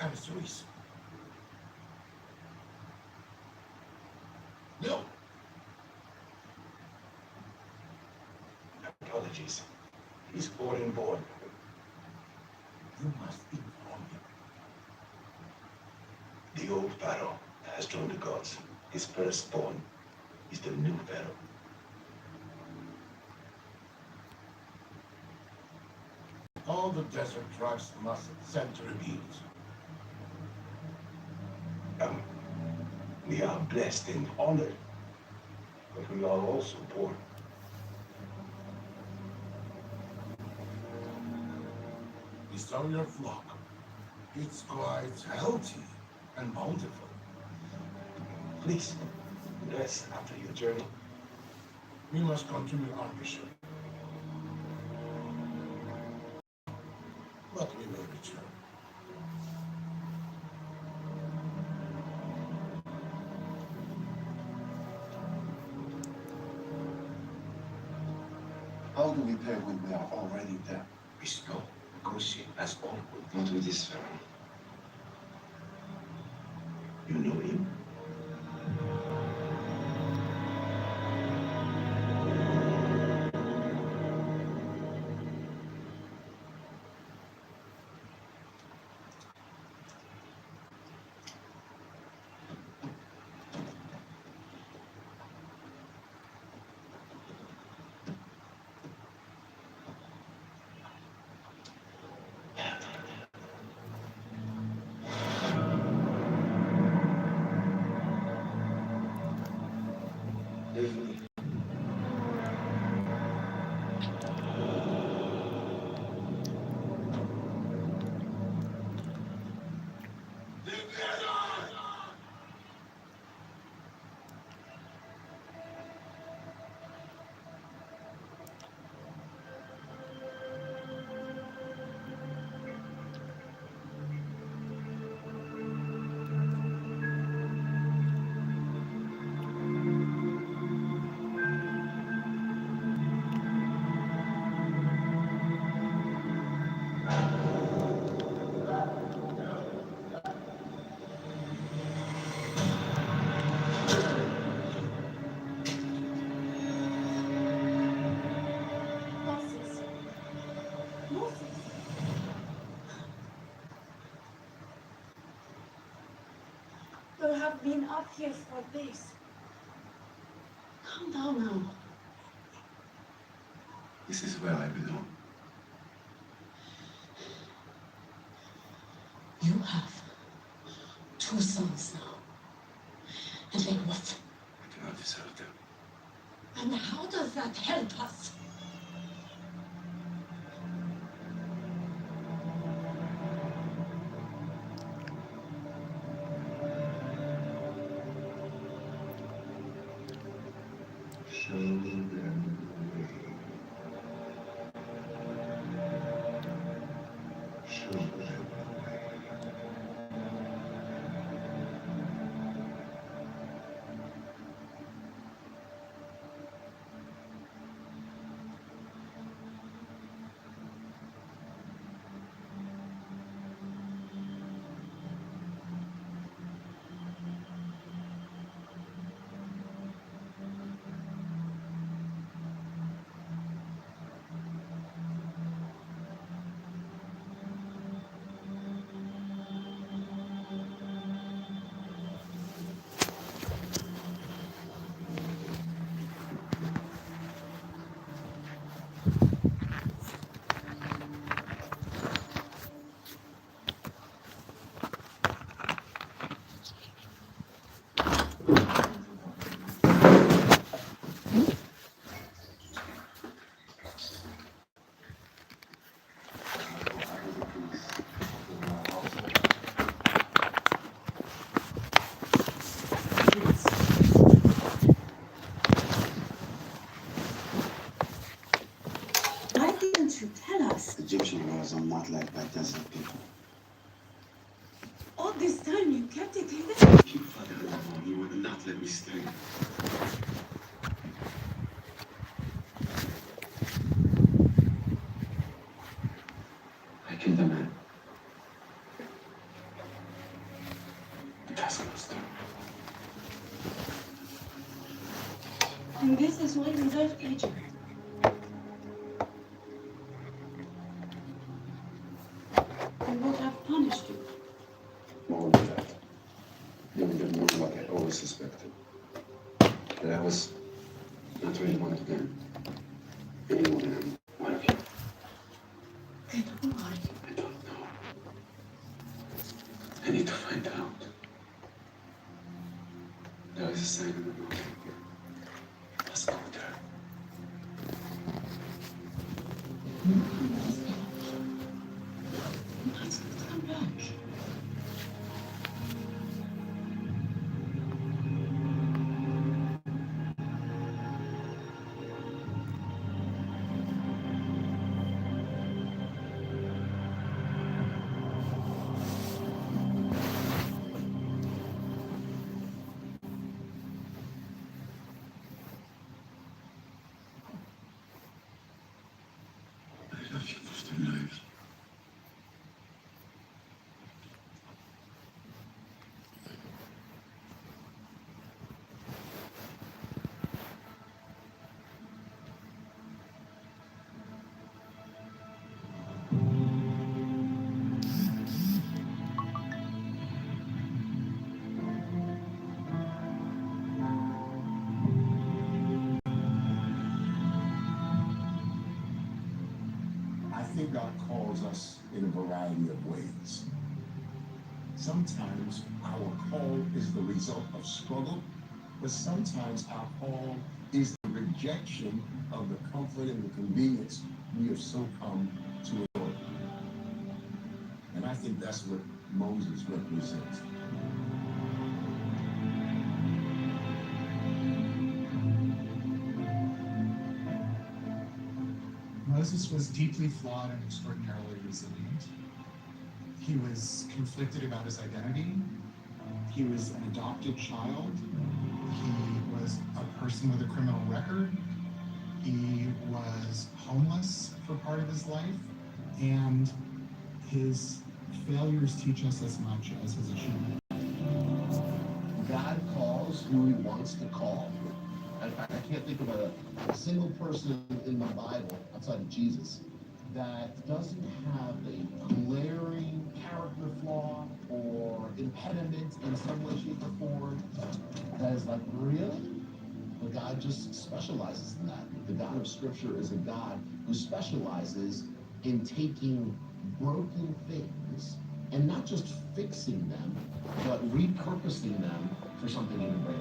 emissaries. No. Apologies. He's foreign born. You must inform him. The old pharaoh has joined the gods. His firstborn is the new pharaoh. All the desert tribes must send tributes. Um, we are blessed and honored, but we are also poor. We saw your flock. It's quite healthy and bountiful. Please, rest after your journey. We must continue our mission. But we will return. How do we pay when we are already there? We should go negotiate as all would. Not with this pharaoh. You know him? Definitely. Moses. Moses. You have been up here for days. Calm down now. This is where I belong. You have two sons now. And they what? I do not deserve them. And how does that help us? Show them the way. Show them the way. Why didn't you tell us? Egyptian laws are not like that desert people. All this time you kept it hidden? Keep Father alone. You would not let me stay. I killed a man. taskmaster. And this is why you left Egypt. And would have punished you. More than that. You did more than what I always suspected. That I was not really one of them. Anyone am one of you. Then who are you? I don't know. I need to find out. There is a sign in the mountain. Let's go there. Let's come back. I love you more than life. I think God calls us in a variety of ways. Sometimes our call is the result of struggle, but sometimes our call is the rejection of the comfort and the convenience we have so come to enjoy. And I think that's what Moses represents. Moses was deeply flawed and extraordinarily resilient. He was conflicted about his identity. He was an adopted child. He was a person with a criminal record. He was homeless for part of his life. And his failures teach us as much as his achievements. God calls who he wants to call. I can't think of a single person in the Bible outside of Jesus that doesn't have a glaring character flaw or impediment in some way, shape, or form that is like, really? But God just specializes in that. The God of Scripture is a God who specializes in taking broken things and not just fixing them, but repurposing them for something even greater.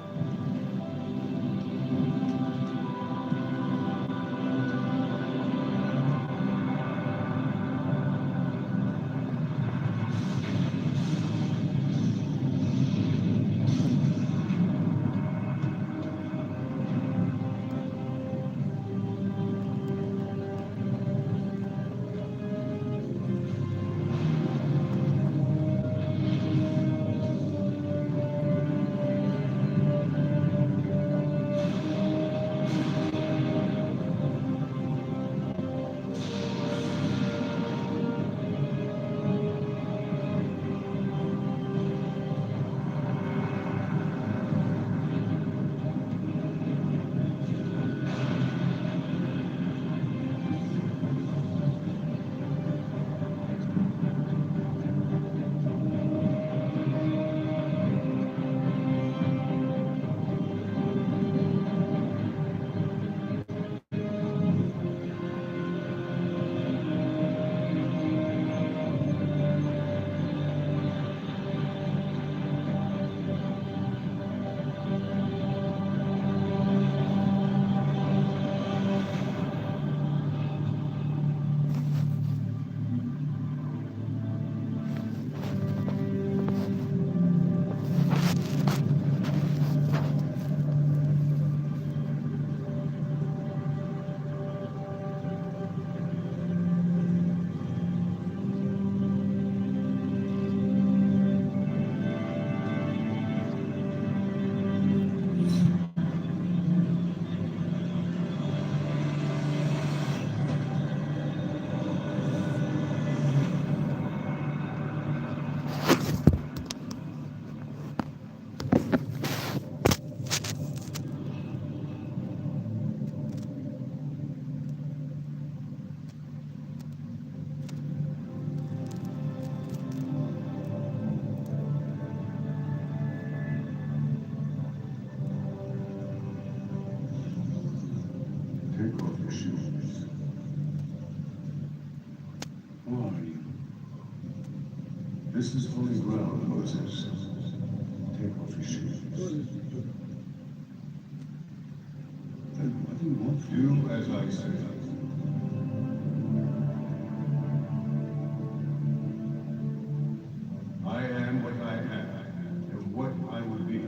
This is holy ground, Moses. Take off your shoes. Then what do you want? Do as I say. I am what I am, and what I will be.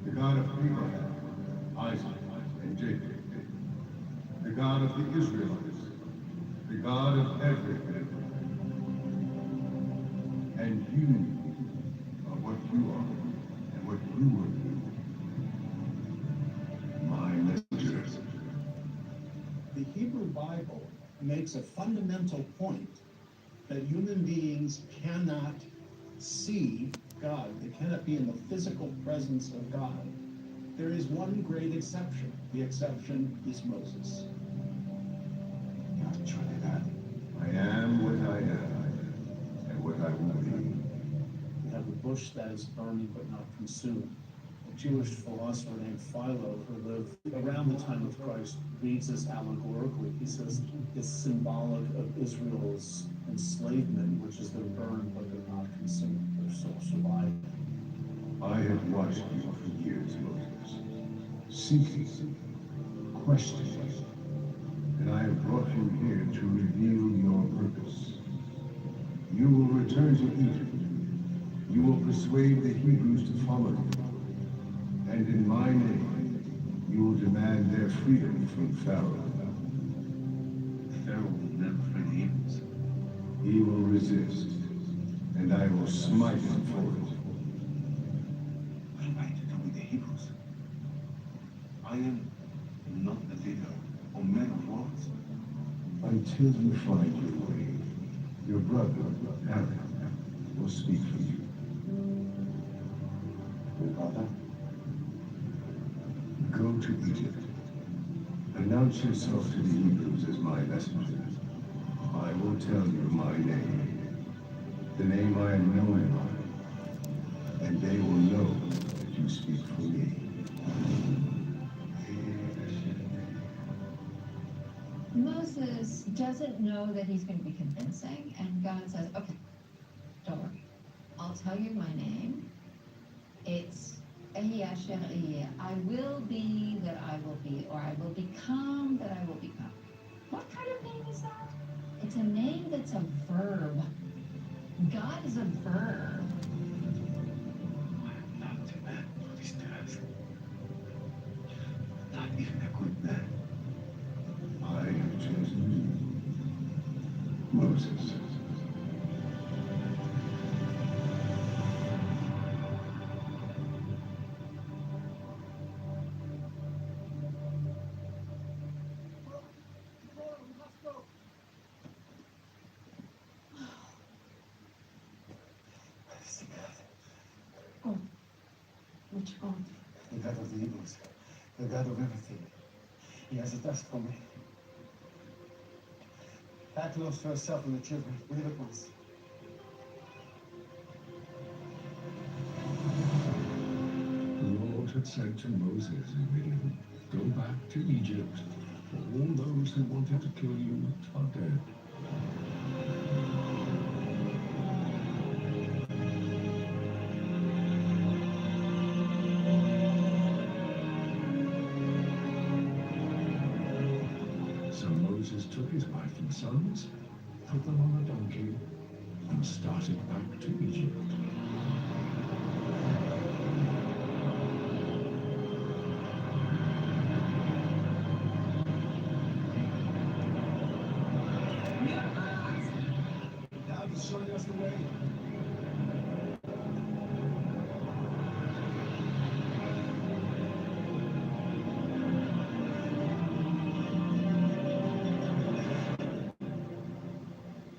The God of Abraham, Isaac, and Jacob. The God of the Israelites. The God of everything. And you are what you are, and what you will do. My messengers. The Hebrew Bible makes a fundamental point that human beings cannot see God. They cannot be in the physical presence of God. There is one great exception. The exception is Moses. Not truly that. I am what I am, and what I will be. We have a bush that is burning but not consumed. A Jewish philosopher named Philo, who lived around the time of Christ, reads this allegorically. He says it's symbolic of Israel's enslavement, which is they're burned but they're not consumed. They're still surviving. I have watched you for years, Moses, seeking, questioning, and I have brought you here to reveal your purpose. You will return to Egypt. You will persuade the Hebrews to follow you. And in my name, you will demand their freedom from Pharaoh. Pharaoh will never free the Hebrews. He will resist, and I will smite him for it. What am I to do with the Hebrews? I am not the leader or man of wars. Until you find your way, your brother, Aaron, will speak for you. Your brother? Go to Egypt. Announce yourself to the Hebrews as my messenger. I will tell you my name, the name I am known by, and they will know that you speak for me. Moses doesn't know that he's going to be convincing, and God says, okay, don't worry. I'll tell you my name. It's Ehi Asher Ehyeh. I will be that I will be, or I will become that I will become. What kind of name is that? It's a name that's a verb. God is a verb. I am not the man for this task. Not even a good man. I have chosen you, Moses. God. Which God? The God of the Hebrews, the God of everything. He has a task for me. Pack clothes for yourself and the children. Leave at once. The Lord had said to Moses in Midian, go back to Egypt, for all those who wanted to kill you are dead. So Moses took his wife and sons, put them on a donkey, and started back to Egypt. God is showing us the way.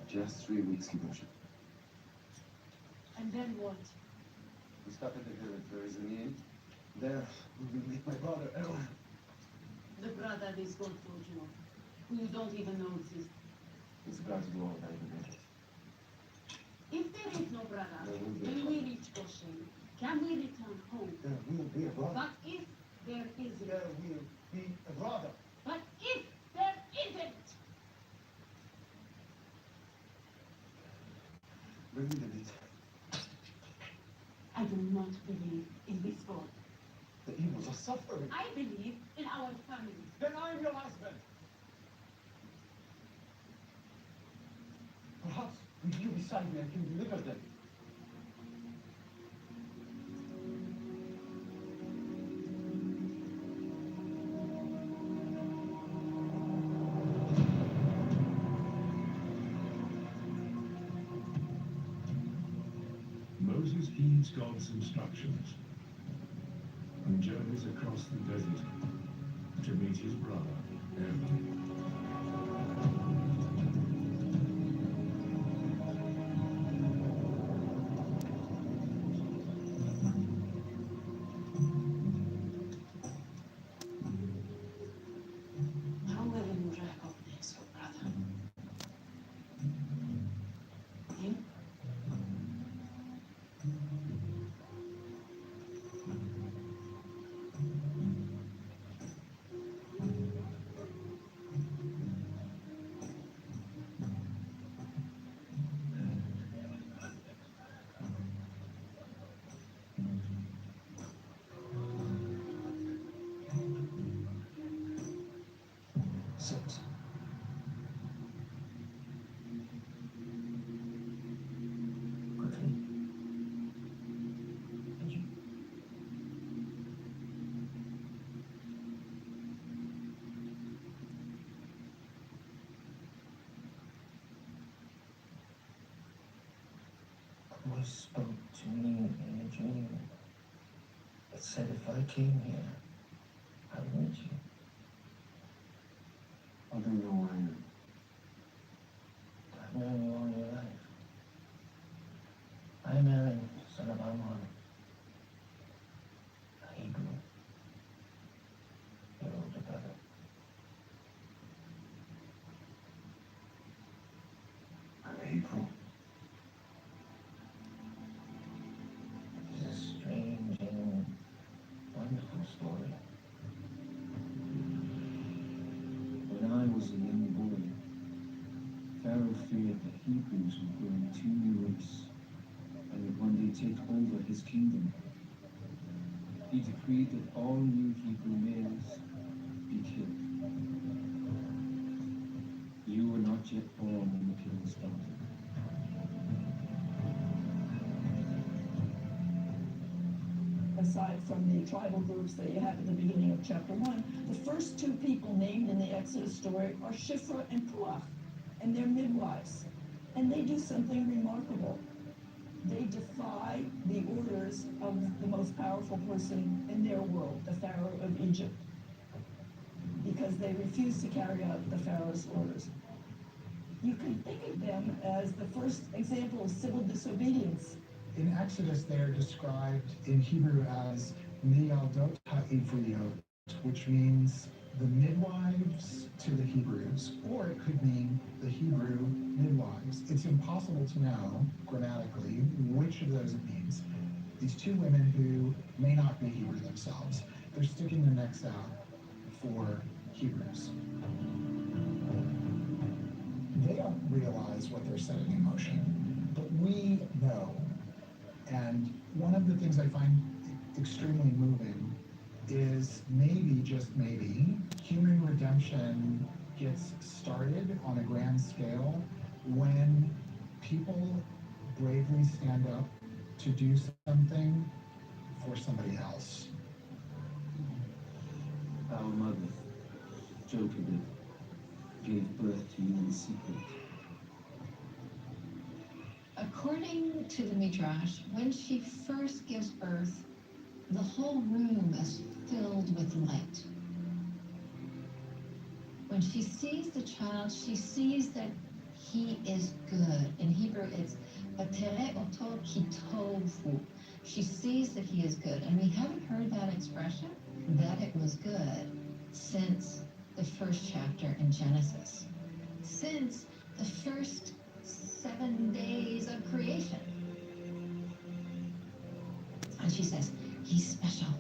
Just 3 weeks, Kibosha. And then what? We stop at the village. There is an inn. There, we will meet my brother, Aaron. The brother this God told you of, who you don't even know exists. It's God's law that I will it. If there is no brother, There will be a when we brother. reach Goshen, can we return home? There will be a brother. But if there isn't, There will be a brother. but if there isn't, Bring me the meat. I do not believe in this God. The evils are suffering. I believe in our family. Then I'm your husband. Perhaps with you beside me, I can deliver them. Moses heeds God's instructions and journeys across the desert to meet his brother, Aaron. How will you recognize your brother? Him? Sit. Quickly. Thank you. A voice spoke to me in a dream. It said if I came here, I would meet you. I don't know where I am. I've known you all your life. I'm Aaron, son of Ammon, a Hebrew, your older brother. I'm April. It's a strange and wonderful story. When I was a young boy, Pharaoh feared the Hebrews would grow into a new race and would one day take over his kingdom. He decreed that all new Hebrew males be killed. You were not yet born when the killing started. Aside from the tribal groups that you have at the beginning of chapter 1, the first two people named in the Exodus story are Shiphrah and Puah, and they're midwives. And they do something remarkable. They defy the orders of the most powerful person in their world, the Pharaoh of Egypt, because they refuse to carry out the Pharaoh's orders. You can think of them as the first example of civil disobedience. In Exodus, they're described in Hebrew as Miyaldot HaIvriyot, which means the midwives to the Hebrews, or it could mean the Hebrew midwives. It's impossible to know grammatically which of those it means. These two women who may not be Hebrew themselves, they're sticking their necks out for Hebrews. They don't realize what they're setting in motion, but we know. And one of the things I find extremely moving is maybe, just maybe, human redemption gets started on a grand scale when people bravely stand up to do something for somebody else. Our mother, Jochebed, gave birth to you in secret. According to the Midrash, when she first gives birth, the whole room is filled with light. When she sees the child, she sees that he is good. In Hebrew, it's "Vatere oto ki tovu." She sees that he is good. And we haven't heard that expression, that it was good, since the first chapter in Genesis, since the first 7 days of creation. And she says, he's special.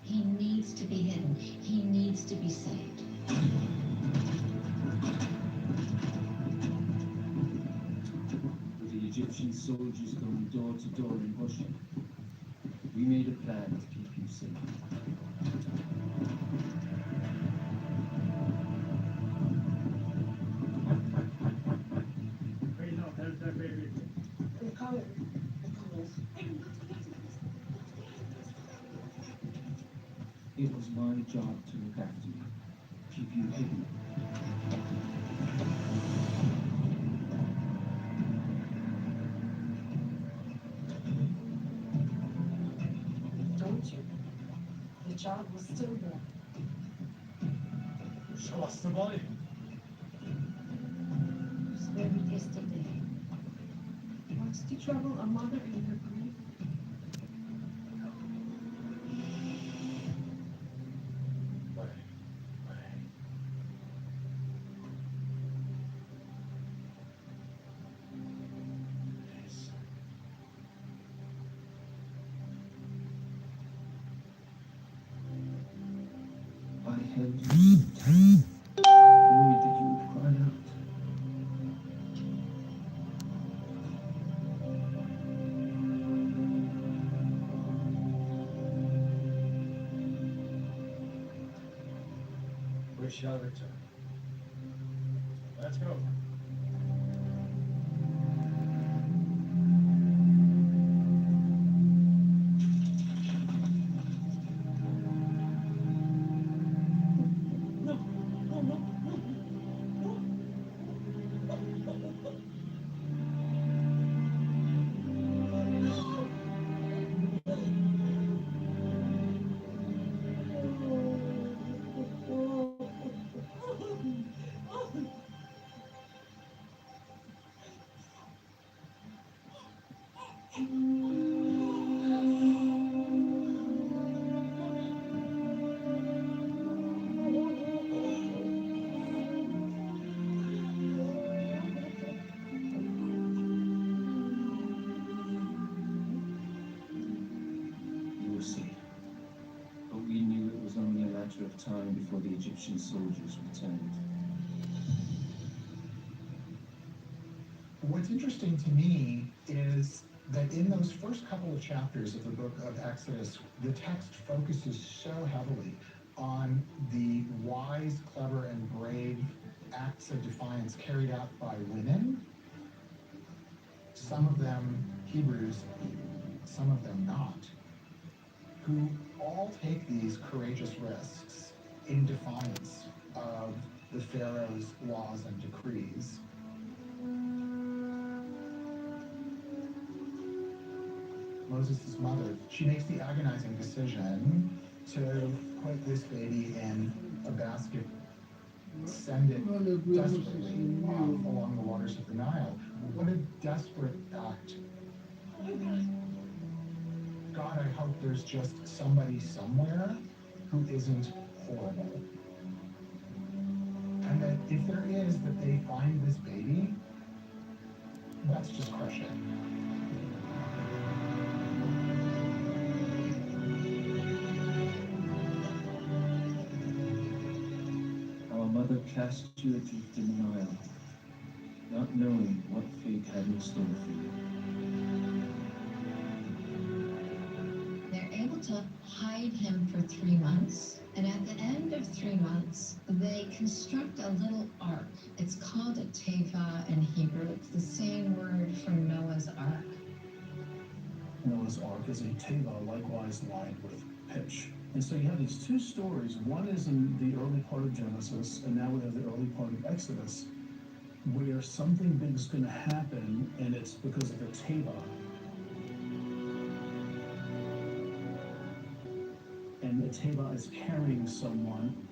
He needs to be hidden. He needs to be saved. What are you Egyptian soldiers going door to door in Bushy. We made a plan to keep you safe. I'm coming. It was my job to look after you, keep you hidden. Don't you? The child was stillborn. Show us the body. It was very yesterday. What's the trouble a mother in her grief? I held you so tight, knowing that you would cry out. We shall return. Let's go. No, no, no, no, You were safe. But we knew it was only a matter of time before the Egyptian soldiers returned. What's interesting to me is that in those first couple of chapters of the book of Exodus, the text focuses so heavily on the wise, clever, and brave acts of defiance carried out by women, some of them Hebrews, some of them not, who all take these courageous risks in defiance of the Pharaoh's laws and decrees. Moses' mother, she makes the agonizing decision to put this baby in a basket, send it desperately off along the waters of the Nile. What a desperate act. God, I hope there's just somebody somewhere who isn't horrible. And that if there is, that they find this baby, that's just crushing. Our mother cast you adrift in the Nile, not knowing what fate had in store for you. They're able to hide him for 3 months, and at the end of 3 months, they construct a little ark. It's called a teva in Hebrew. It's the same word for Noah's Ark. Noah's Ark is a teva, likewise lined with pitch. And so you have these two stories. One is in the early part of Genesis, and now we have the early part of Exodus, where something big is going to happen, and it's because of a teva. And the teva is carrying someone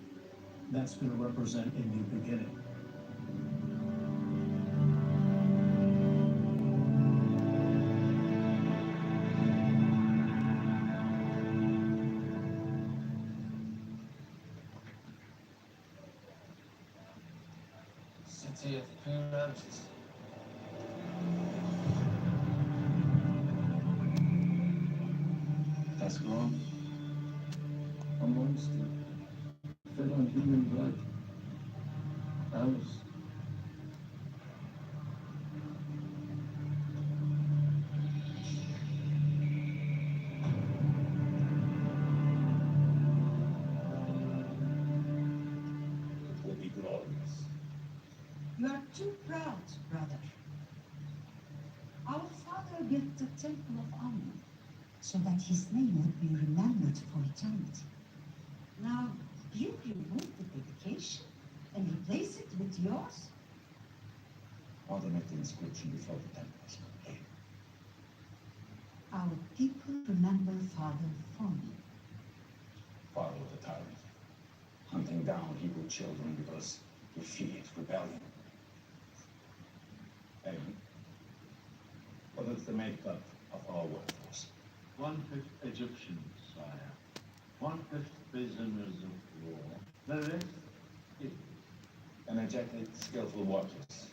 that's going to represent a new beginning. City of Pyramids. That's wrong. A monster fed on human blood. Ours. brother. Our father built the Temple of Amun so that his name would be remembered for eternity. Now, you remove the dedication and replace it with yours? Father met the inscription before the temple was complete. Our people remember Father fondly. Father was a tyrant, hunting down Hebrew children because he feared rebellion. And what is the makeup of our workforce? 1/5 Egyptians, sire. 1/5 prisoners of war. The rest is Energetic, skillful watchers.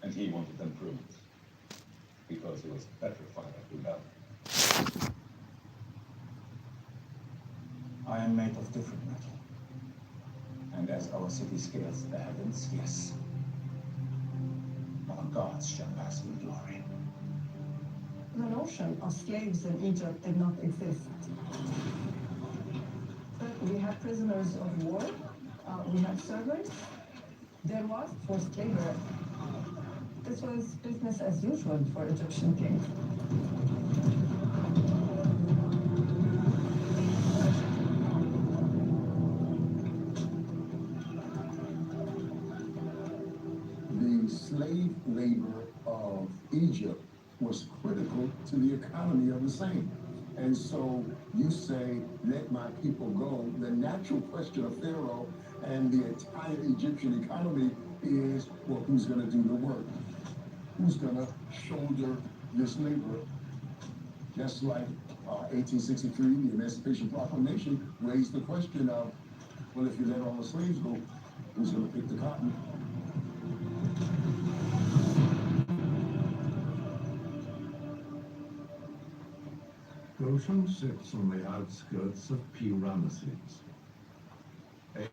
And he wanted them pruned. Because he was petrified of rebellion. I am made of different metal. And as our city scales the heavens, yes, our gods shall pass in glory. The notion of slaves in Egypt did not exist. But we had prisoners of war, we had servants. There was forced labor. This was business as usual for Egyptian kings. The slave labor of Egypt was critical to the economy of the same. And so you say, let my people go. The natural question of Pharaoh and the entire Egyptian economy is, well, who's going to do the work? Who's going to shoulder this labor? Just like 1863, the Emancipation Proclamation raised the question of, well, if you let all the slaves go, who's going to pick the cotton? Goshen sits on the outskirts of Pi-Ramesses.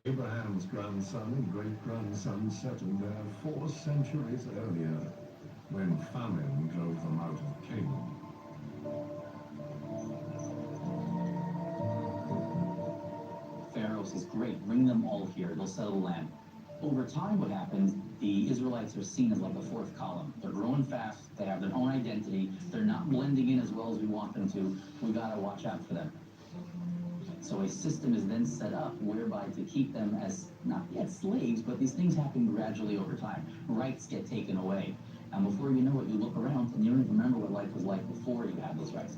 Abraham's grandson and great-grandson settled there 4 centuries earlier, when famine drove them out of Canaan. Pharaoh says, great, bring them all here, they'll settle the land. Over time, what happens, the Israelites are seen as like the fourth column. They're growing fast, they have their own identity, they're not blending in as well as we want them to. We gotta watch out for them. So a system is then set up whereby to keep them as, not yet slaves, but these things happen gradually over time. Rights get taken away. And before you know it, you look around and you don't even remember what life was like before you had those rights.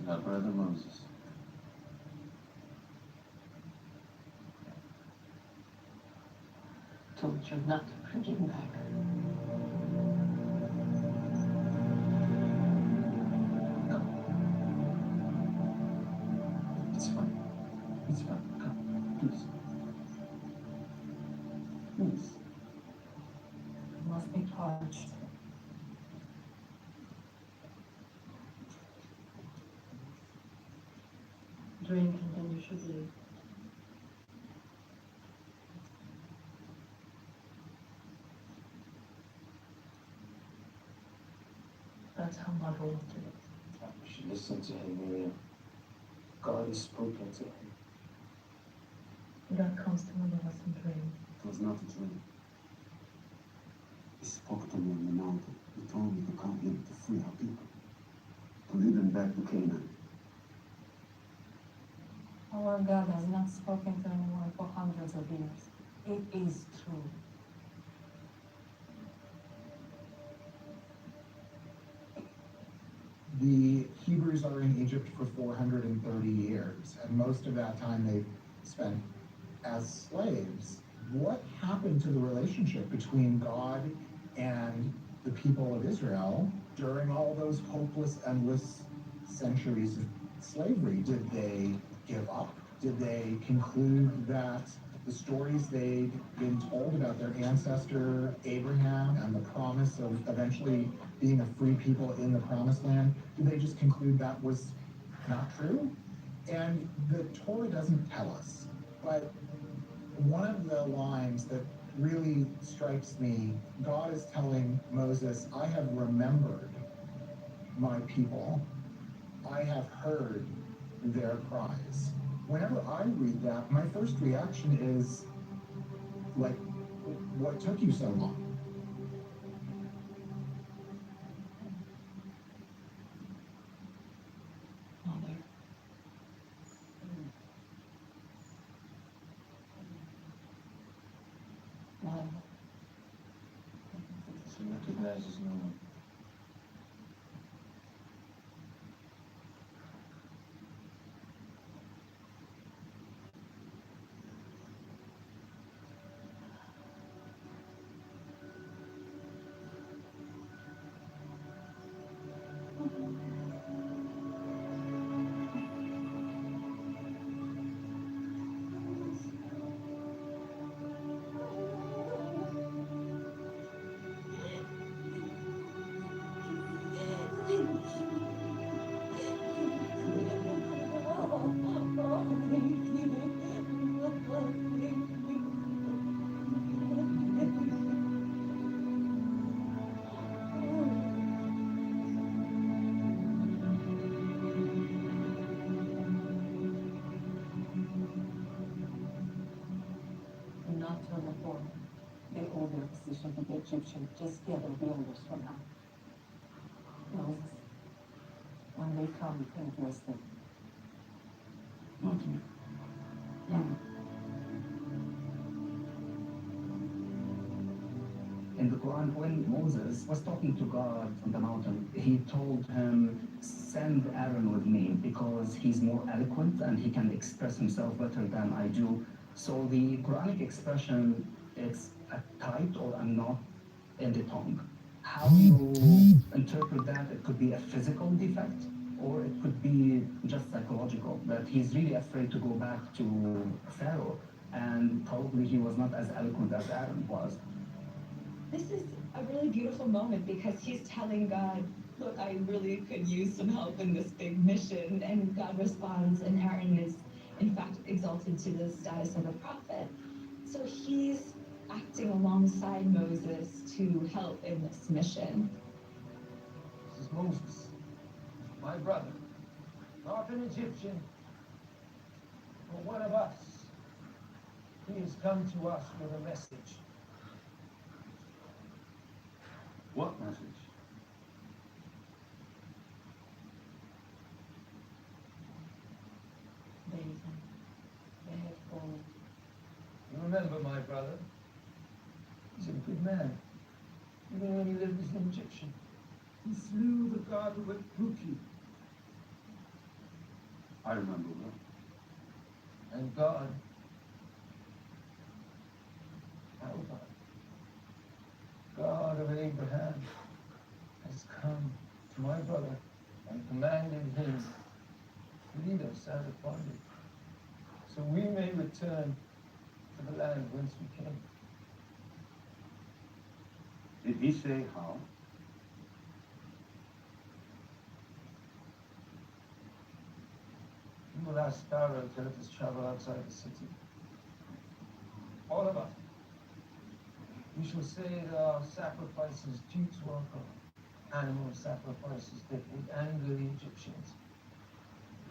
Our brother Moses. Told you not to bring him back. No. It's fine. It's fine. Come, please. Please. Must be touched. Drink and then you should leave. That's how God wanted it. You should listen to him, Miriam. God has spoken to him. God comes to one of us in dream. It was not a dream. He spoke to me on the mountain. He told me to come here to free our people, to lead them back to Canaan. Our God has not spoken to anyone for hundreds of years. It is true. The Hebrews are in Egypt for 430 years, and most of that time they spent as slaves. What happened to the relationship between God and the people of Israel during all those hopeless, endless centuries of slavery? Did they give up? Did they conclude that the stories they'd been told about their ancestor Abraham and the promise of eventually being a free people in the promised land, did they just conclude that was not true? And the Torah doesn't tell us, but one of the lines that really strikes me, God is telling Moses, I have remembered my people. I have heard their cries. Whenever I read that, my first reaction is like, what took you so long? Father. Love. She recognizes no one. Not to reform. They hold their position with the Egyptian. Just get the orders from now. Moses, when they come, you can address them. Not me. In the Quran, when Moses was talking to God on the mountain, he told him, send Aaron with me because he's more eloquent and he can express himself better than I do. So the Quranic expression, it's a tight or a knot in the tongue. How you interpret that, it could be a physical defect or it could be just psychological, that he's really afraid to go back to Pharaoh and probably he was not as eloquent as Aaron was. This is a really beautiful moment because he's telling God, look, I really could use some help in this big mission. And God responds, and Aaron is, in fact, exalted to the status of a prophet. So he's acting alongside Moses to help in this mission. This is Moses, my brother, not an Egyptian, but one of us. He has come to us with a message. What message? They have fallen. You remember my brother? He's a good man, even when he lived as an Egyptian. He slew the god who went Puki, I remember that. and God, Alba, God of Abraham, has come to my brother and commanded him to lead us out of bondage, so we may return to the land whence we came. Did he say how? We will ask Pharaoh to let us travel outside the city. All of us. We shall say that our sacrifices due to our God, animal sacrifices that would anger the Egyptians.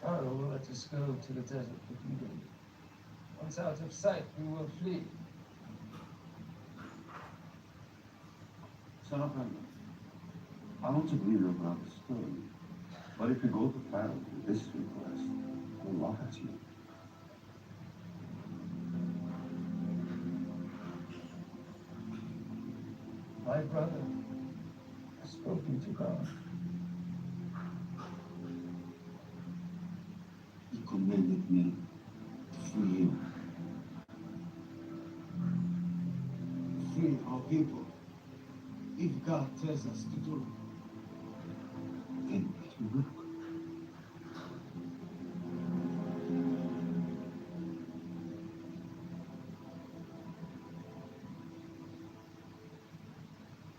Pharaoh will let us go to the desert for 3 days. Once out of sight, we will flee. Son of Aaron, I want to believe your brother's story, but if you go to Pharaoh with this request, he'll laugh at you. My brother has spoken to God. He commanded me to free you. Free our people. If God tells us to do, then it will work.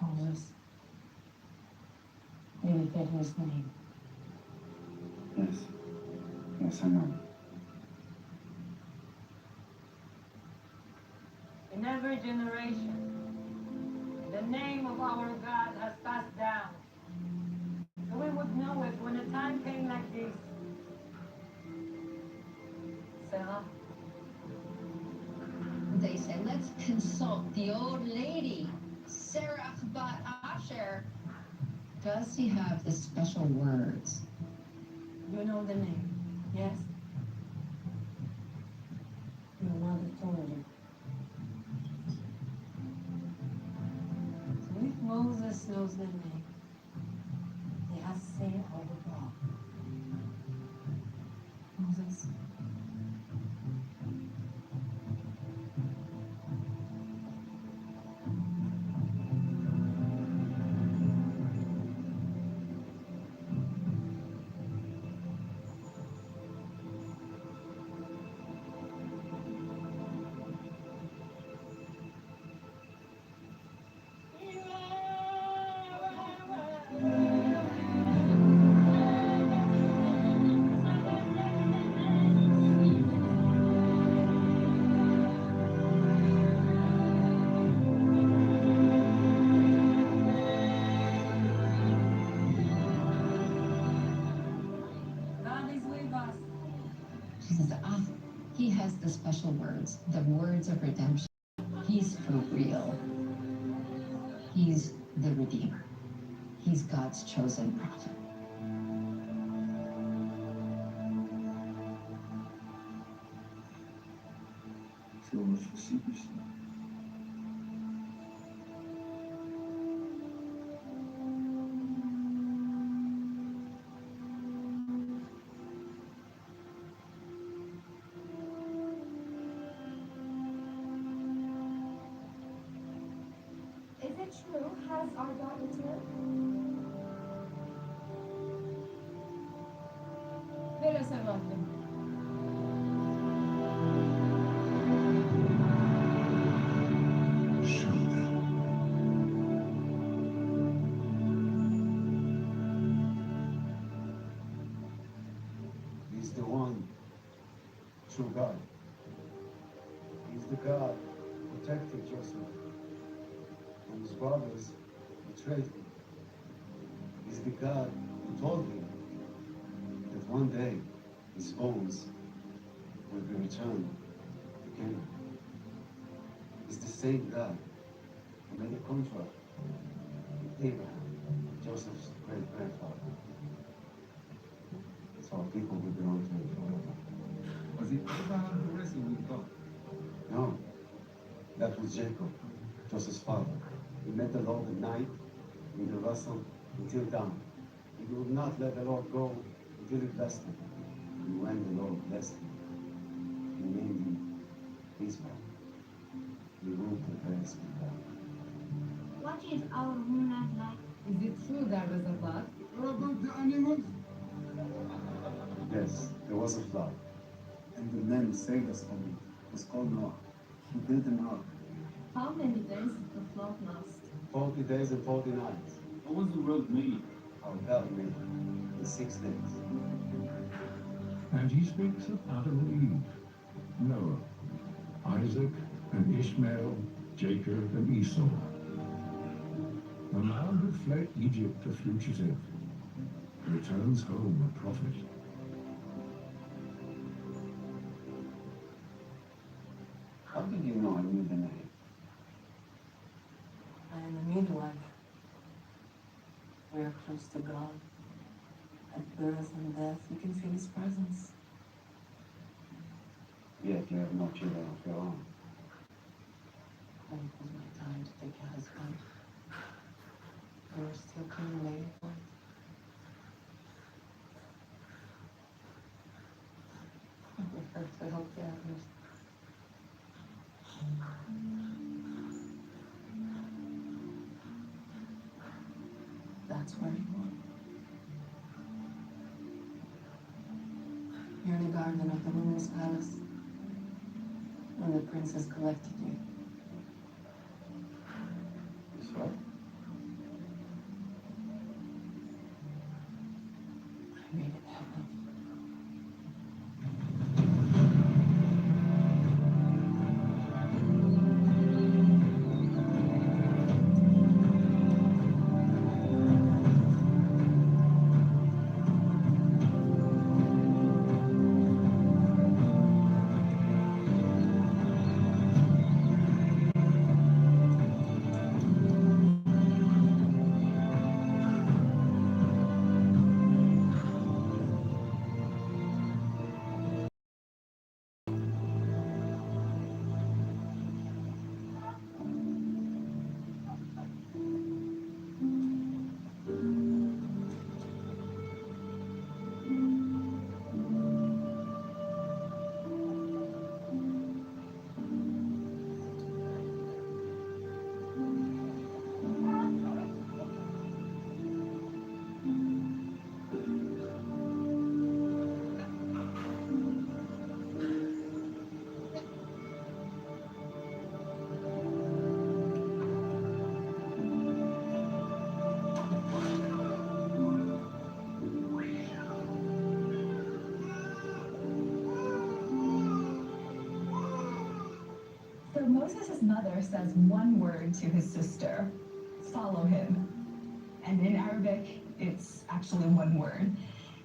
Moses, you get his name. Yes. Yes, I know. In every generation. The name of our God has passed down. So we would know it when a time came like this. Sarah, They say, let's consult the old lady, Sarah Bat Asher. Does he have the special words? you know the name, yes? Your mother told you. So if Moses knows the name, he has seen all the law. Moses. God is with us. She says, he has the special words, the words of redemption. He's for real. He's the Redeemer. He's God's chosen prophet. So much for secrecy. Is it true? Has our God returned? Ver ese rostro. Show them. He's the one true God. He's the God who protected Joseph when his brothers betrayed him. He's the God who told him that one day his bones will be returned to Canaan. He's the same God who made a contract with Abraham, Joseph's great-grandfather. So our people will belong to him forever. Was it Abraham who wrestled with God? No, that was Jacob, Joseph's father. He met the Lord at night, and they wrestled until dawn. He would not let the Lord go until he blessed him. And when the Lord blessed him, he named him Israel. He ruled the place with God. What is our homeland like? Is it true there was a flood? What about the animals? Yes, there was a flood. And the man who saved us from it was called Noah. He built an ark. How many days did the flood last? 40 days and 40 nights. How was the world made? Our God made it in 6 days. And he speaks of Adam and Eve, Noah, Isaac and Ishmael, Jacob and Esau. The man who fled Egypt a fugitive returns home a prophet. How did you know I knew the name? I am a midwife. We are close to God. At birth and death, you can feel His presence. Yet you have no children of your own. When it was my time to take a husband, we were still coming waiting for it. I prefer to help the others. That's where you are. You're in the garden of the women's palace when the princess collected you. That's right. I made it happen. Moses' mother says one word to his sister, follow him. And in Arabic, it's actually one word.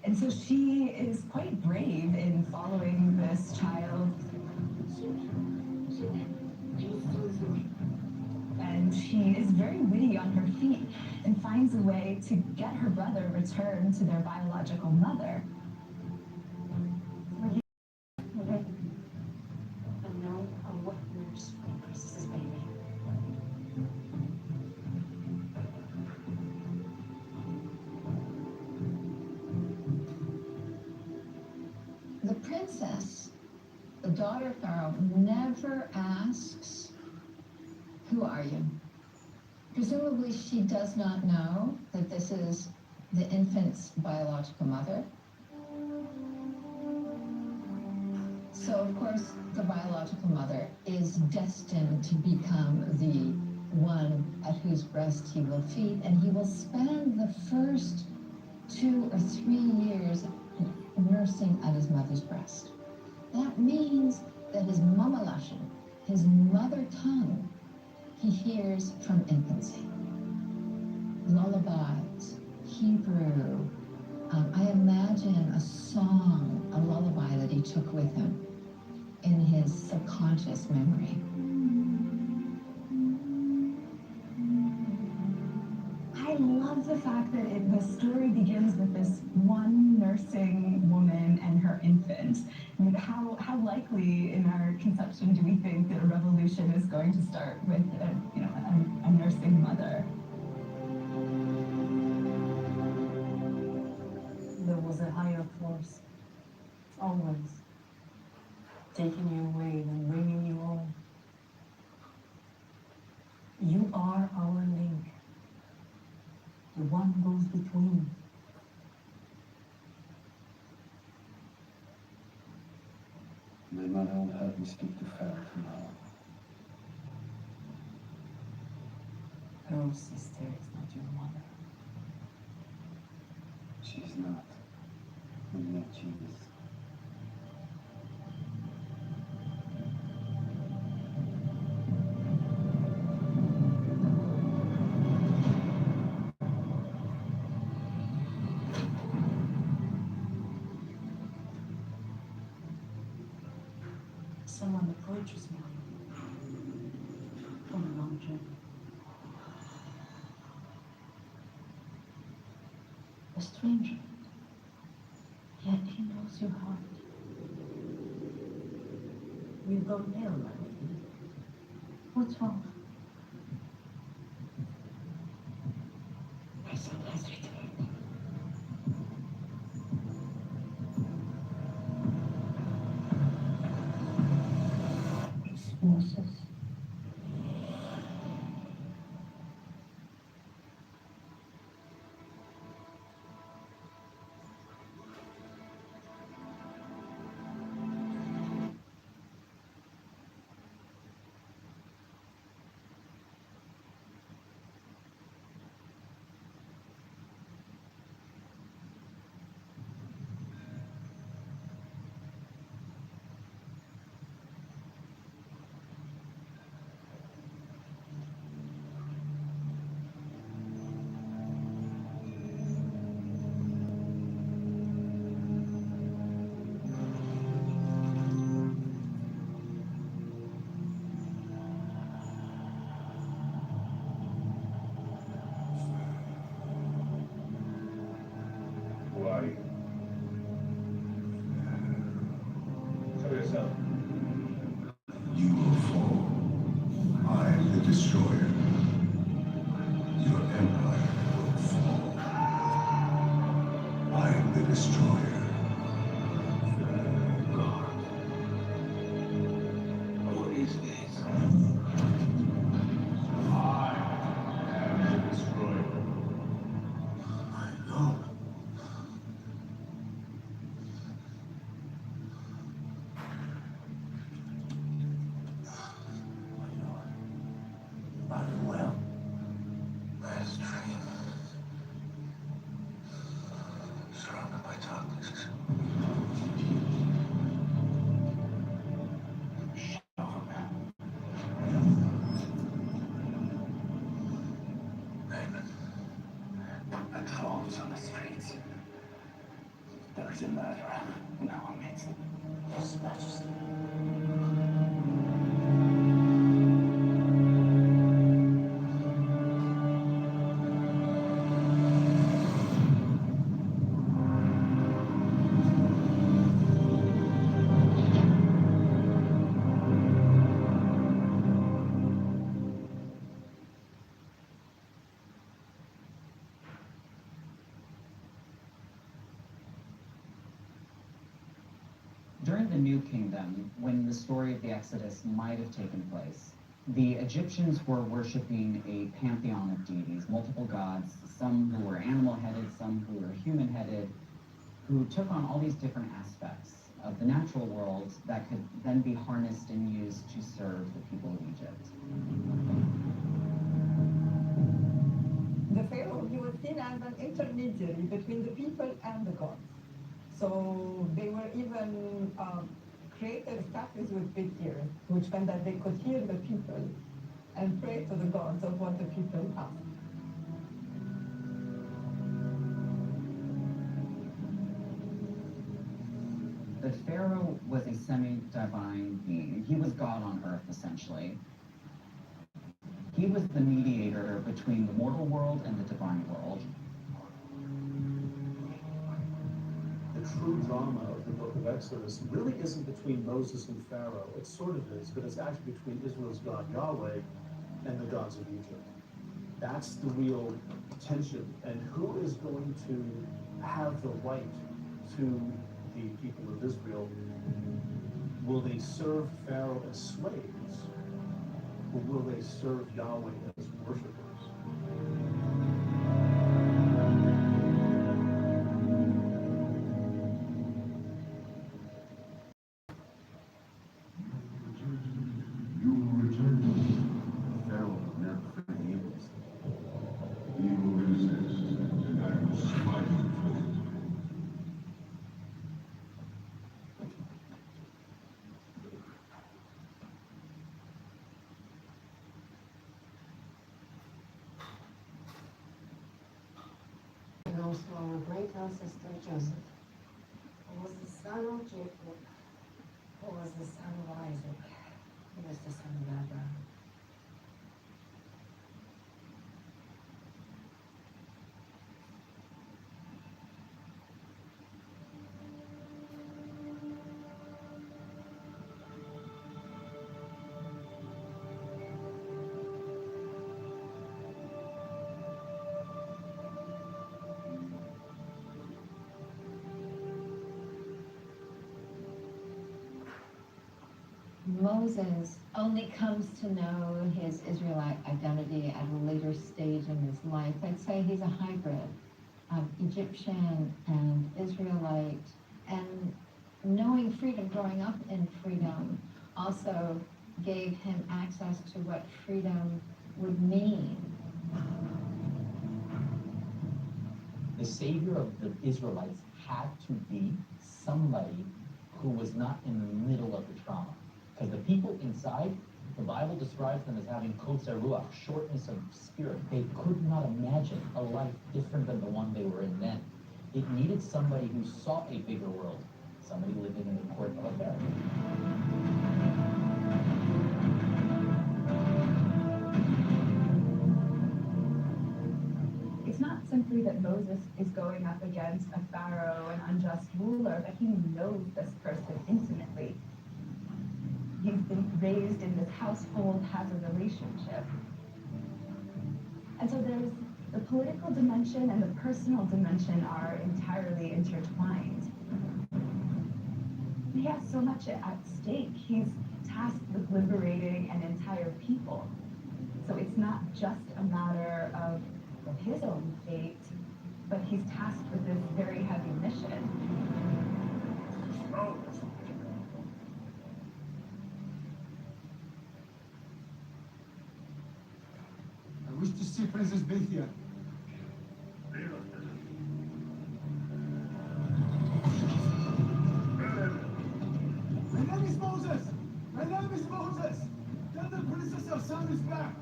And so she is quite brave in following this child. And she is very witty on her feet and finds a way to get her brother returned to their biological mother. And now a wet nurse for the princess's baby. The princess, the daughter of Pharaoh, never asks, "Who are you?" Presumably, she does not know that this is the infant's biological mother. So, of course, the biological mother is destined to become the one at whose breast he will feed, and he will spend the first 2 or 3 years nursing at his mother's breast. That means that his mama lashon, his mother tongue, he hears from infancy. Lullabies, Hebrew. I imagine a song, a lullaby that he took with him in his subconscious memory. I love the fact that the story begins with this one nursing woman and her infant. I mean, how likely in our conception do we think that a revolution is going to start with a nursing mother? There was a higher force, always, taking you away and bringing you home. You are our link, the one goes between. My mother will help me speak to Pharaoh tomorrow. Her sister is not your mother. She's not. And yet she is. Someone approaches me from a long journey. A stranger, yet he knows your heart. You don't know, my lady. What's wrong? My son has returned. Moses. Who are you? Show yourself. You will fall. I am the destroyer. Your empire will fall. I am the destroyer. God. What is this? I am the destroyer. I know. doesn't matter. Now I'm it. His Majesty. During the New Kingdom, when the story of the Exodus might have taken place, the Egyptians were worshiping a pantheon of deities, multiple gods, some who were animal-headed, some who were human-headed, who took on all these different aspects of the natural world that could then be harnessed and used to serve the people of Egypt. The Pharaoh, he was seen as an intermediary between the people and the gods. So they were even created statues with big ears, which meant that they could hear the people and pray to the gods of what the people asked. The Pharaoh was a semi-divine being. He was God on earth, essentially. He was the mediator between the mortal world and the divine world. The true drama of the book of Exodus really isn't between Moses and Pharaoh. It sort of is, but it's actually between Israel's God Yahweh and the gods of Egypt. That's the real tension. And who is going to have the right to the people of Israel? Will they serve Pharaoh as slaves, or will they serve Yahweh as worshipers? You will return. Pharaoh will never forget evil. He will resist, and I will smite him for it. Belongs to our great ancestor Joseph, who was the son of Jacob, who was the son of Isaac, who was the son of Abraham. Moses only comes to know his Israelite identity at a later stage in his life. I'd say he's a hybrid of Egyptian and Israelite, and knowing freedom, growing up in freedom, also gave him access to what freedom would mean. The savior of the Israelites had to be somebody who was not in the middle of the trauma. Because the people inside, the Bible describes them as having kotzer ruach, shortness of spirit. They could not imagine a life different than the one they were in then. It needed somebody who saw a bigger world, somebody living in the court of a Pharaoh. It's not simply that Moses is going up against a pharaoh, an unjust ruler, but he knows this person intimately. He's been raised in this household, has a relationship. And so there's the political dimension and the personal dimension are entirely intertwined. He has so much at stake. He's tasked with liberating an entire people. So it's not just a matter of his own fate, but he's tasked with this very heavy mission. I wish to see Princess Bethia. My name is Moses! My name is Moses! Tell the princess her son is back!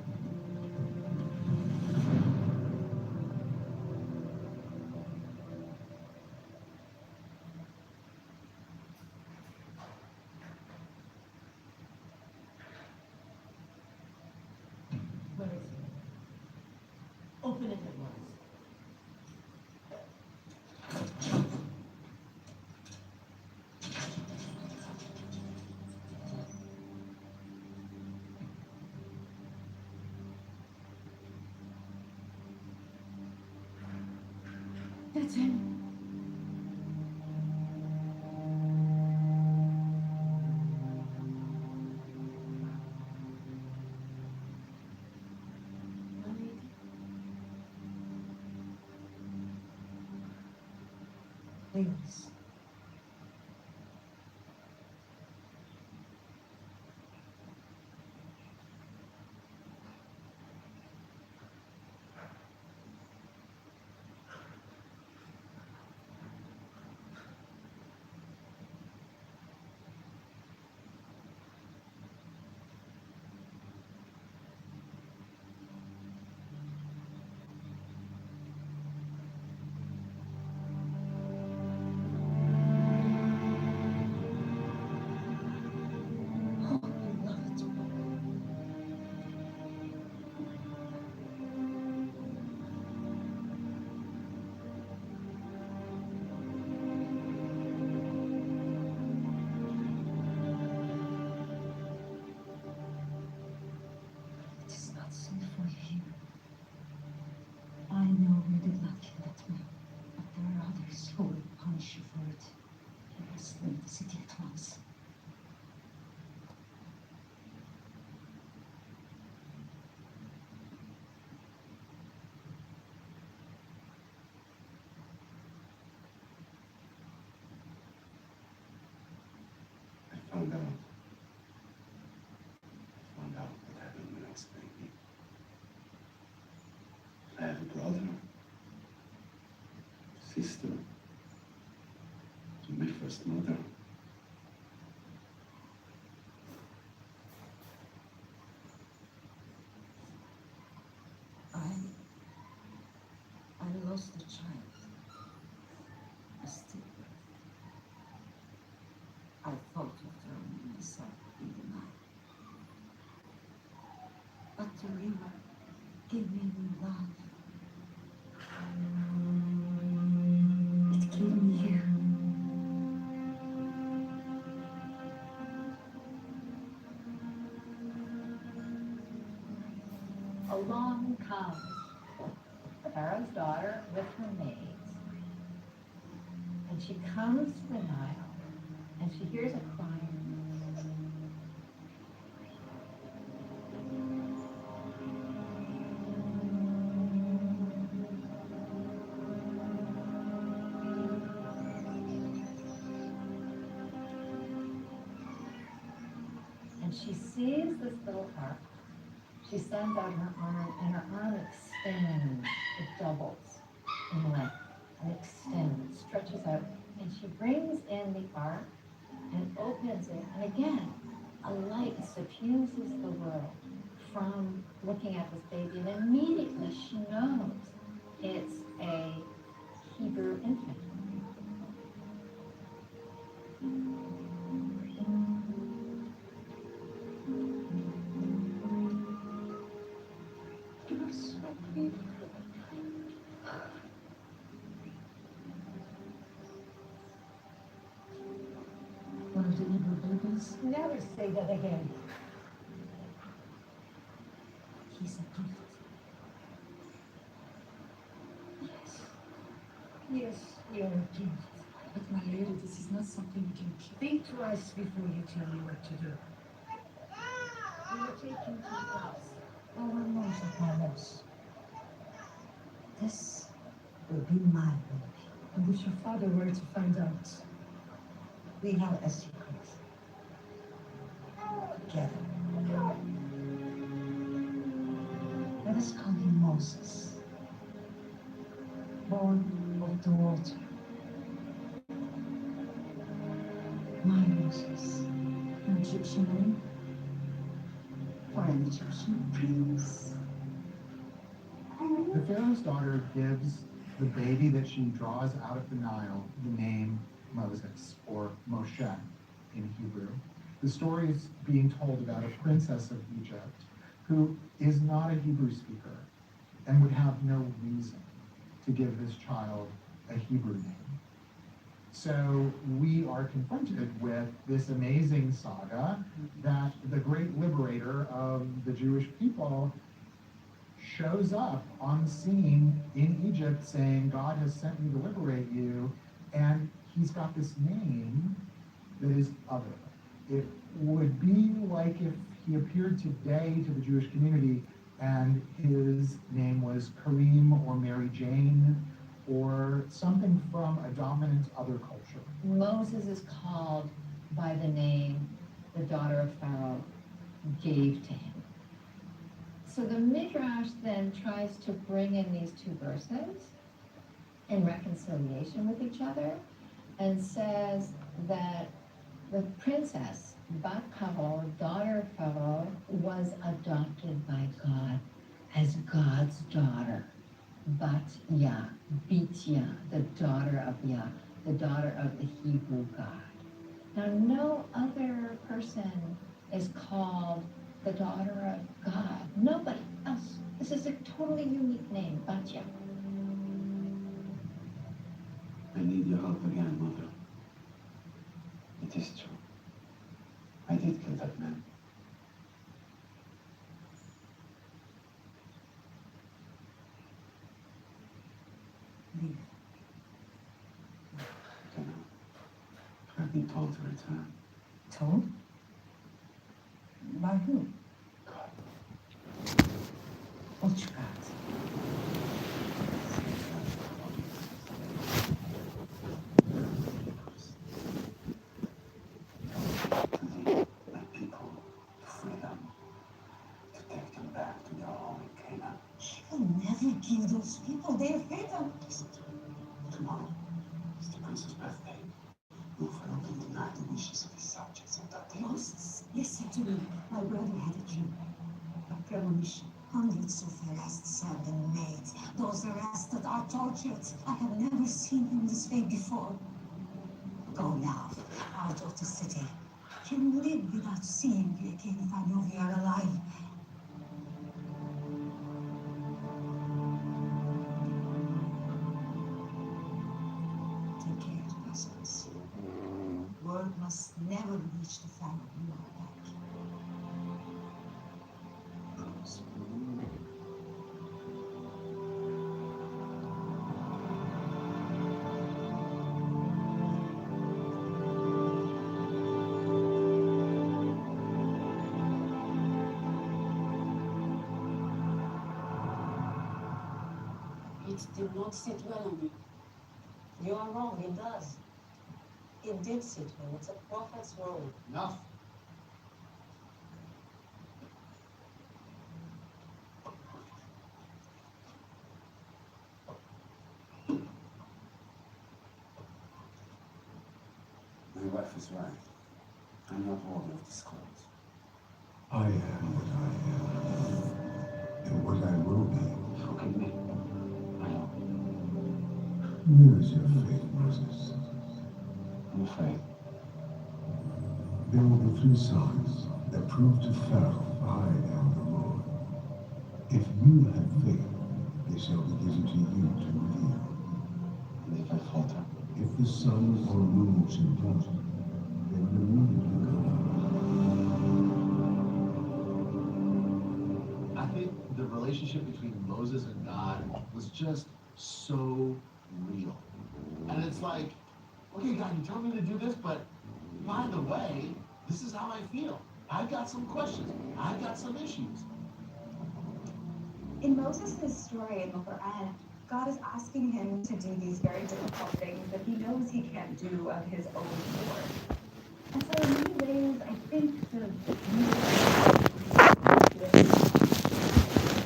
That's him. Please. It is not sinful here. I know you did not kill that man, but there are others who will punish you for it. You must leave the city at once. I found out. Found out what happened when I was baby. I have a brother, sister, and my first mother. I lost a child. A stillbirth. I thought of throwing myself in the Nile. But the river gave me new life. It gave me you. Along comes Pharaoh's daughter with her maids, and she comes to the Nile, and she hears a crying. And she sees this little harp. She sends out her arm, and her arm extends. It doubles in length and extends, stretches out, and she brings in the ark and opens it. And again, a light suffuses the world from looking at this baby, and immediately she knows it's a Hebrew infant. You're so beautiful. One of the Hebrew babies? Never say that again. He's a gift. Yes. Yes, you're a gift. But my lady, this is not something you can keep. Think twice before you tell me what to do. We will take him to the house. Oh, Ramos, Ramos. This will be my baby. And if your father were to find out, We have a secret. Together. Let us call him Moses. Born of the water. My Moses. An Egyptian name? For an Egyptian prince. The Pharaoh's daughter gives the baby that she draws out of the Nile the name Moses, or Moshe in Hebrew. The story is being told about a princess of Egypt who is not a Hebrew speaker and would have no reason to give this child a Hebrew name. So we are confronted with this amazing saga that the great liberator of the Jewish people shows up on the scene in Egypt saying, God has sent me to liberate you, and he's got this name that is other. It would be like if he appeared today to the Jewish community and his name was Kareem or Mary Jane or something from a dominant other culture. Moses is called by the name the daughter of Pharaoh gave to him. So the Midrash then tries to bring in these two verses in reconciliation with each other and says that the princess, Bat Paro, daughter of Pharaoh, was adopted by God as God's daughter. Bat Yah, Bitya, the daughter of Yah, the daughter of the Hebrew God. Now, no other person is called the daughter of God. Nobody else. This is a totally unique name, Batya. I need your help again, Mother. It is true. I did kill that man. Leave. I don't know. I've been told to return. Told? By who? God. What you got? To lead my people to freedom, to take them back to their home in Canaan. He will never give those people their freedom. Listen to me. Tomorrow is the prince's birthday. No Pharaoh can deny the wishes of his subjects on that day. Moses, listen to me. My brother had a dream. A premonition. Hundreds of arrests have been made. Those arrested are tortured. I have never seen him this way before. Go now, out of the city. Can live without seeing you again if I know you are alive. Take care, Moses. Word must never reach the Pharaoh you are back. It did not sit well on me. You are wrong, it does. It did sit well. It's a prophet's role. Enough. My wife is right. I'm not worthy of this clothes. I am what I am, and what I will be. Forgive me. I know. Where is your faith, Moses? I'm afraid. There will be 3 signs that prove to Pharaoh I am the Lord. If you have faith, they shall be given to you to reveal. And if I falter? If the sun or moon should point, then immediately go out. I think the relationship between Moses and God was just so real. And it's like, okay, God, you tell me to do this, but by the way, this is how I feel. I've got some questions. I've got some issues. In Moses' story in the Quran, God is asking him to do these very difficult things that he knows he can't do of his own accord. And so in many ways, I think the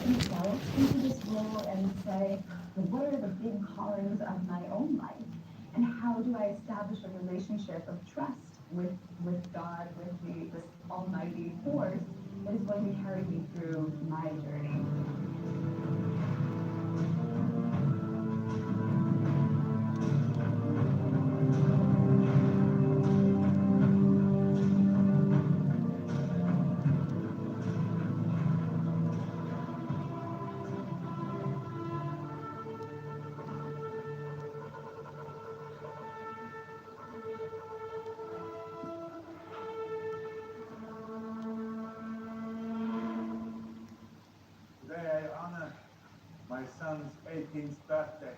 himself into this role and say, well, what are the big callings of my own life? And how do I establish a relationship of trust with God, with this almighty force that is going to carry me through my journey? Today son's 18th birthday.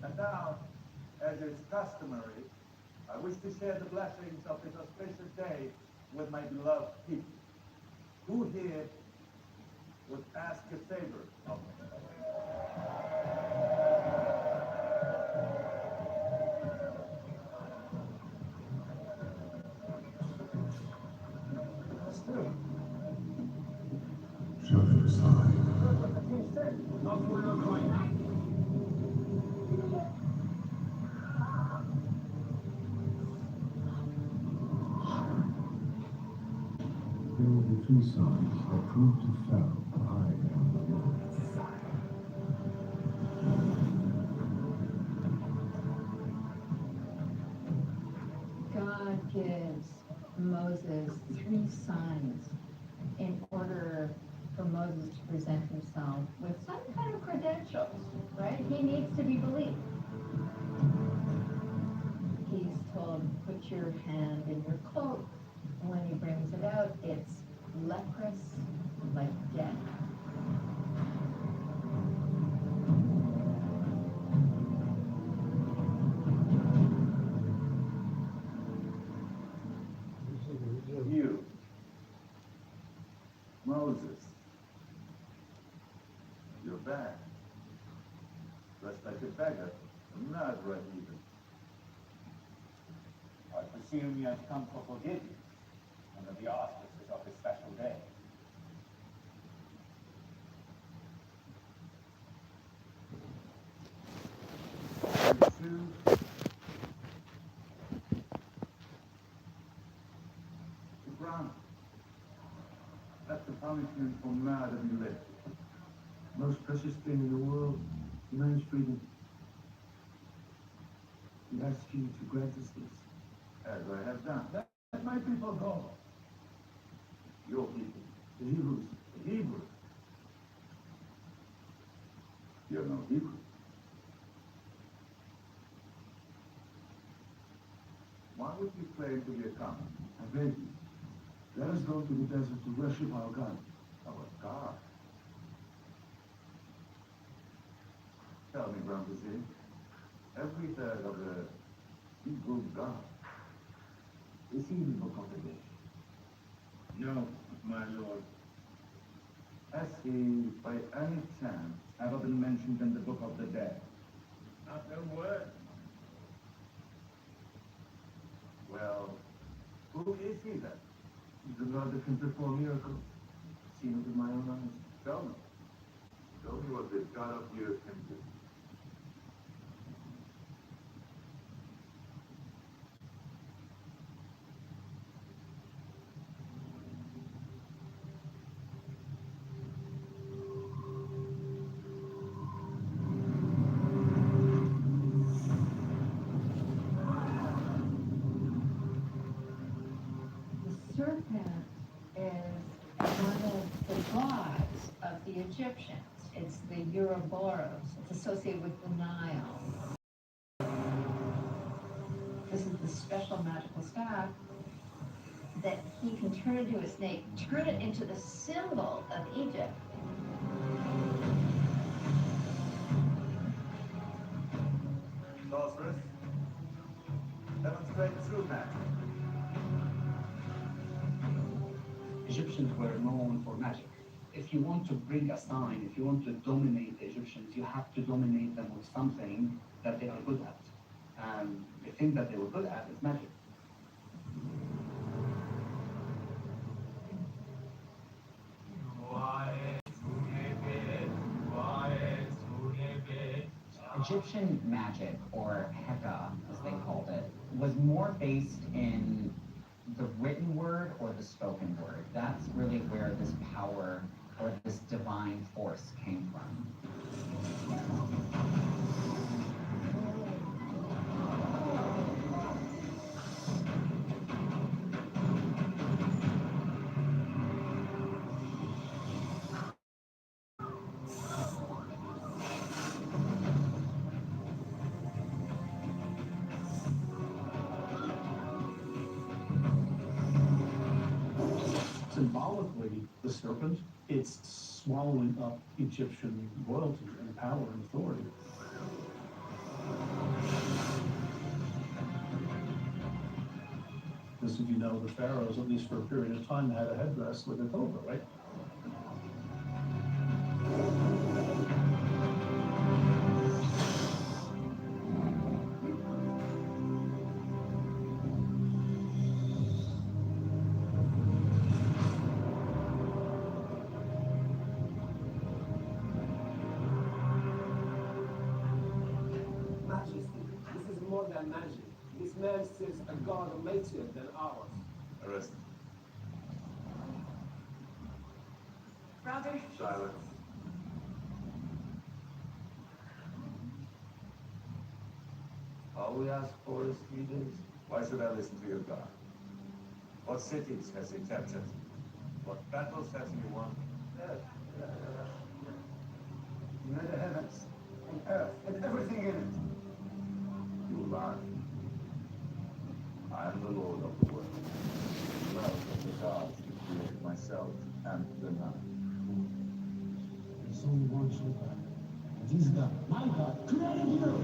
And now, as is customary, I wish to share the blessings of this auspicious day with my beloved people. Who here would ask a favor of me? That's true. Shut aside. Heard what the king said. Not for your coin. There will be three signs that prove to Pharaoh I am the Lord. God gives Moses 3 signs in order for Moses to present himself with some kind of credentials, right? He needs to be believed. He's told, put your hand in your cloak. And when he brings it out, it's leprous like death. You, Moses, you're back. Dressed like a beggar, and not right even. I presume you have come to forgive you under the auspices of this special day. You choose to grant. Let the punishment for murder be lifted. Most precious thing in the world, man's freedom. We ask you to grant us this. As I have done. Let my people go. Your people, The Hebrews, the Hebrews. You're no Hebrew. Why would you claim to be a common? I beg you, let us go to the desert to worship our God. Our God. Tell me, Ramesses, have we heard of the Hebrew God? Is he in the book of the day? No, my lord. Has he, by any chance, ever been mentioned in the book of the dead? Not a word. Well, who is he then? He's the God that can perform miracles. I've seen it with my own eyes. Tell me. Tell me what this God of yours can do. The serpent is one of the gods of the Egyptians. It's the Ouroboros. It's associated with the Nile. This is the special magical staff that he can turn into a snake, turn it into the symbol of Egypt. Sorceress, demonstrate true magic. Egyptians were known for magic. If you want to bring a sign, if you want to dominate the Egyptians, you have to dominate them with something that they are good at. And the thing that they were good at is magic. Egyptian magic, or Heka, as they called it, was more based in the written word or the spoken word. That's really where this power or this divine force came from. Symbolically, the serpent, it's swallowing up Egyptian royalty and power and authority. Because if you know, the pharaohs, at least for a period of time, had a headdress with a cobra, right? Majesty, this is more than magic. This man serves a god mightier than ours. Arrest. Brother, Silence. All we ask for is 3 days. Why should I listen to your God? What cities has he captured? What battles has he won? He made the heavens and earth and everything in it. You lie. I am the Lord of the world. Well, of the gods who created myself and the night. There's only one true God. And he's God. My God created you.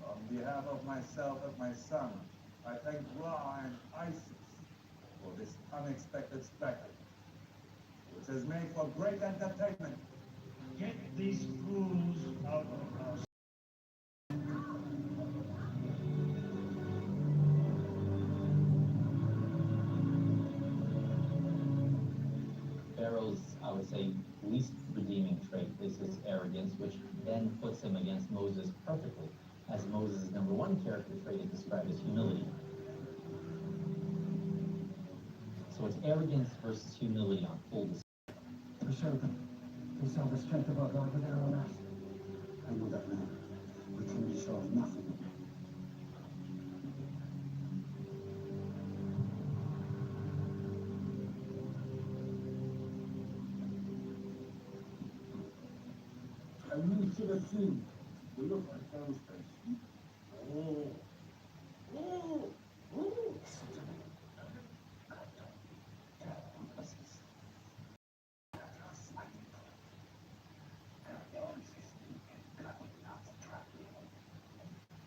On behalf of myself and my son, I thank Ra and Isis for this unexpected spectacle, which has made for great entertainment. Get these fools out of our Pharaoh's, I would say, least redeeming trait is his arrogance, which then puts him against Moses perfectly, as Moses' #1 character trait is described as humility. So it's arrogance versus humility on full display. We showed them. We saw the strength of our God with their own eyes. I know that now. We can be sure of nothing. I really should have seen. We look like Pharaoh's face. Oh. Oh. Oh.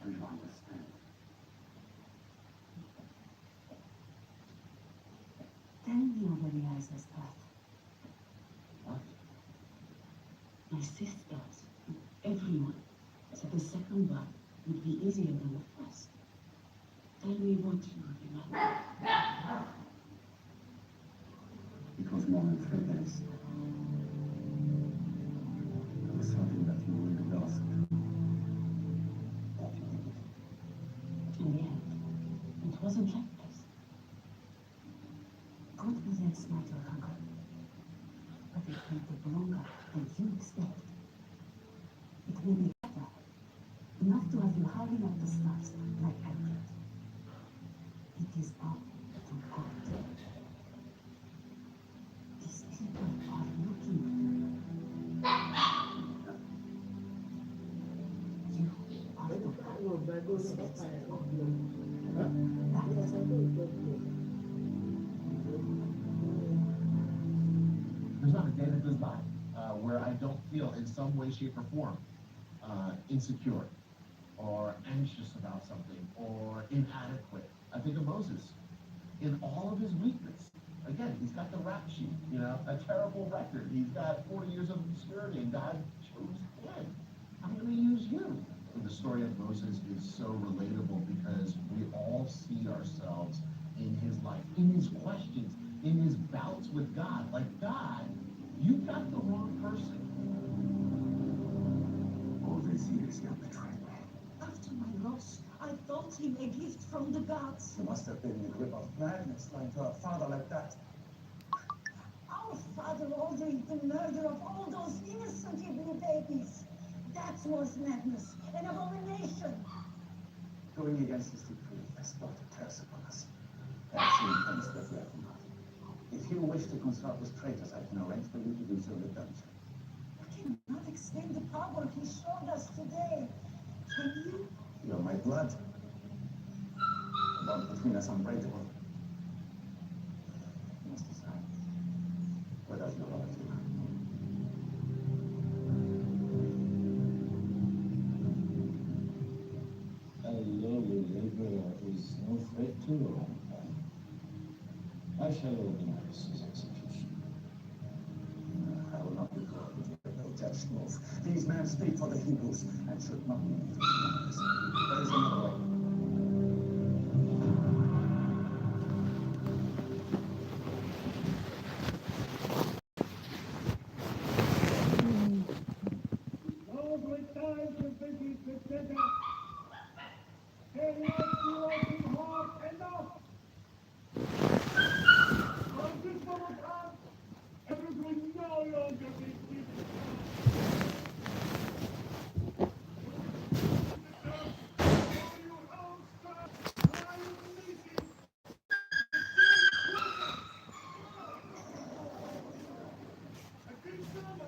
You understand? Tell me of Eliezer's path. What? My sisters, everyone, said the second one would be easier than the first. Tell me what you remember. It was more than 3 days. There was something that you really lost. That you needed. In the end, it wasn't like this. God presents not your hunger, but it will take longer than you expect. It will be better, enough to have you howling at the stars like I did. It is all to God. These people are looking. You are the one who sets the There's not a day that goes by where I don't feel in some way, shape, or form insecure or anxious about something or inadequate think of Moses in all of his weakness. Again, he's got the rap sheet, you know, a terrible record. He's got 40 years of obscurity, and God chose him. I'm going to use you. The story of Moses is so relatable because we all see ourselves in his life, in his questions, in his bouts with God. Like, God, you got the wrong person. All these years you betrayed me. After my loss, I thought him a gift from the gods. You must have been in the grip of madness lying to a father like that. Our father ordered the murder of all those innocent Hebrew babies. That was madness, an abomination. Going against his decree has brought a curse upon us. That's the intense that we have from God. If you wish to consult with traitors, I can arrange for you to do so in the dungeon. I cannot explain the power he showed us today. Can you? You're my blood. The bond between us unbreakable. You must decide. Where does your loyalty lie? A lowly laborer is no threat to your empire. I shall organize his execution. I will not be caught with no judge move. These men speak for the Hebrews and should not be. There is another